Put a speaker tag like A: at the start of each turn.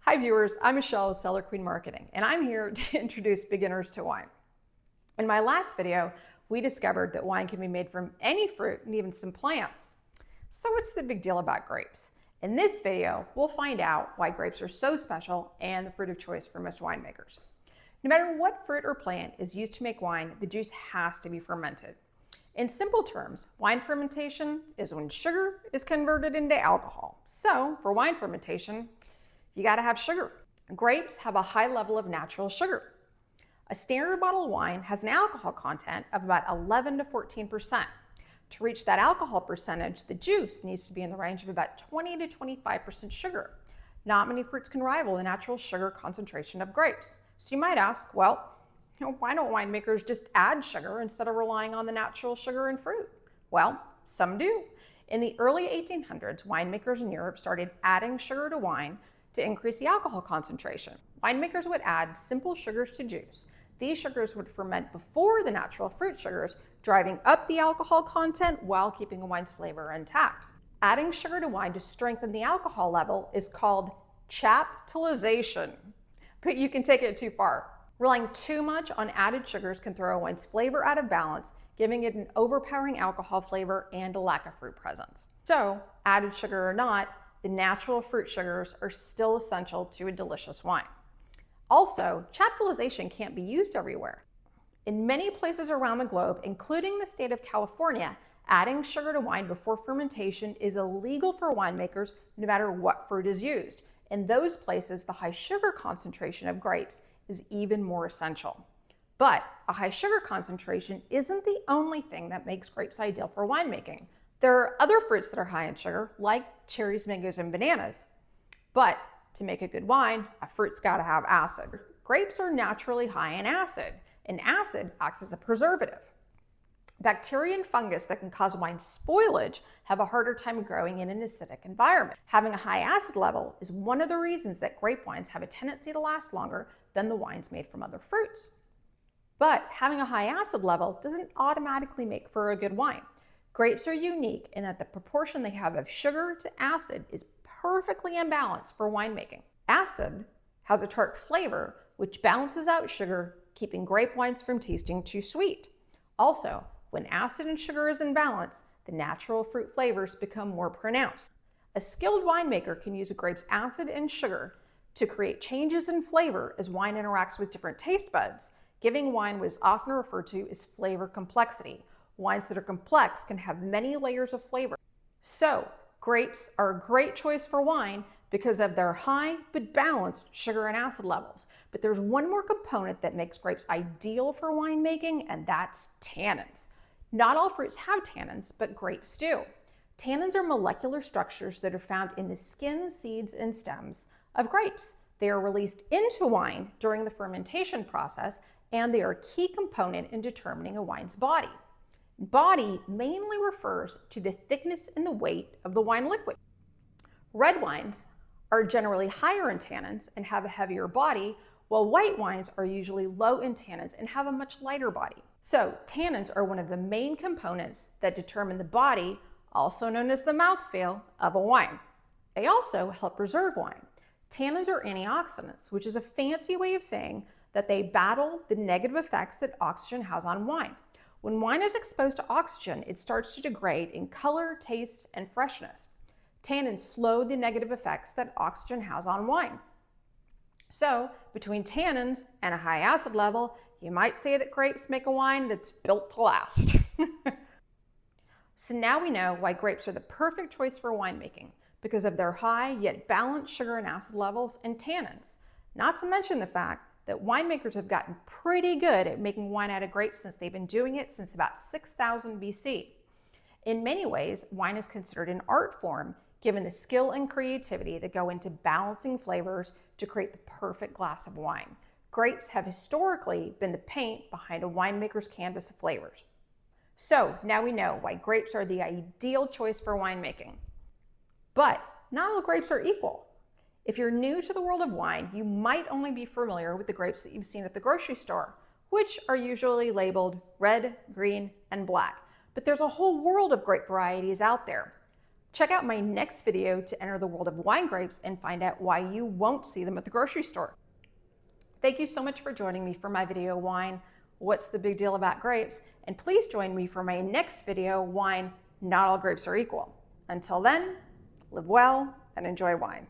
A: Hi viewers, I'm Michelle with Cellar Queen Marketing, and I'm here to introduce beginners to wine. In my last video, we discovered that wine can be made from any fruit and even some plants. So what's the big deal about grapes? In this video, we'll find out why grapes are so special and the fruit of choice for most winemakers. No matter what fruit or plant is used to make wine, the juice has to be fermented. In simple terms, wine fermentation is when sugar is converted into alcohol. So for wine fermentation, you gotta have sugar. Grapes have a high level of natural sugar. A standard bottle of wine has an alcohol content of about 11 to 14%. To reach that alcohol percentage, the juice needs to be in the range of about 20 to 25% sugar. Not many fruits can rival the natural sugar concentration of grapes. So you might ask, well, why don't winemakers just add sugar instead of relying on the natural sugar in fruit? Well, some do. In the early 1800s, winemakers in Europe started adding sugar to wine to increase the alcohol concentration. Winemakers would add simple sugars to juice. These sugars would ferment before the natural fruit sugars, driving up the alcohol content while keeping a wine's flavor intact. Adding sugar to wine to strengthen the alcohol level is called chaptalization, but you can take it too far. Relying too much on added sugars can throw a wine's flavor out of balance, giving it an overpowering alcohol flavor and a lack of fruit presence. So, added sugar or not, the natural fruit sugars are still essential to a delicious wine. Also, chaptalization can't be used everywhere. In many places around the globe, including the state of California, adding sugar to wine before fermentation is illegal for winemakers no matter what fruit is used. In those places, the high sugar concentration of grapes is even more essential. But a high sugar concentration isn't the only thing that makes grapes ideal for winemaking. There are other fruits that are high in sugar, like cherries, mangoes, and bananas. But to make a good wine, a fruit's gotta have acid. Grapes are naturally high in acid, and acid acts as a preservative. Bacteria and fungus that can cause wine spoilage have a harder time growing in an acidic environment. Having a high acid level is one of the reasons that grape wines have a tendency to last longer than the wines made from other fruits. But having a high acid level doesn't automatically make for a good wine. Grapes are unique in that the proportion they have of sugar to acid is perfectly in balance for winemaking. Acid has a tart flavor, which balances out sugar, keeping grape wines from tasting too sweet. Also, when acid and sugar is in balance, the natural fruit flavors become more pronounced. A skilled winemaker can use a grape's acid and sugar to create changes in flavor as wine interacts with different taste buds, giving wine what is often referred to as flavor complexity. Wines that are complex can have many layers of flavor. So, grapes are a great choice for wine because of their high but balanced sugar and acid levels. But there's one more component that makes grapes ideal for winemaking, and that's tannins. Not all fruits have tannins, but grapes do. Tannins are molecular structures that are found in the skin, seeds, and stems of grapes. They are released into wine during the fermentation process, and they are a key component in determining a wine's body. Body mainly refers to the thickness and the weight of the wine liquid. Red wines are generally higher in tannins and have a heavier body, while white wines are usually low in tannins and have a much lighter body. So tannins are one of the main components that determine the body, also known as the mouthfeel, of a wine. They also help preserve wine. Tannins are antioxidants, which is a fancy way of saying that they battle the negative effects that oxygen has on wine. When wine is exposed to oxygen, it starts to degrade in color, taste, and freshness. Tannins slow the negative effects that oxygen has on wine. So, between tannins and a high acid level, you might say that grapes make a wine that's built to last. So now we know why grapes are the perfect choice for winemaking, because of their high yet balanced sugar and acid levels and tannins. Not to mention the fact that winemakers have gotten pretty good at making wine out of grapes since they've been doing it since about 6000 BC. In many ways, wine is considered an art form, given the skill and creativity that go into balancing flavors to create the perfect glass of wine. Grapes have historically been the paint behind a winemaker's canvas of flavors. So now we know why grapes are the ideal choice for winemaking. But not all grapes are equal. If you're new to the world of wine, you might only be familiar with the grapes that you've seen at the grocery store, which are usually labeled red, green, and black. But there's a whole world of grape varieties out there. Check out my next video to enter the world of wine grapes and find out why you won't see them at the grocery store. Thank you so much for joining me for my video, Wine, What's the Big Deal About Grapes? And please join me for my next video, Wine, Not All Grapes Are Equal. Until then, live well and enjoy wine.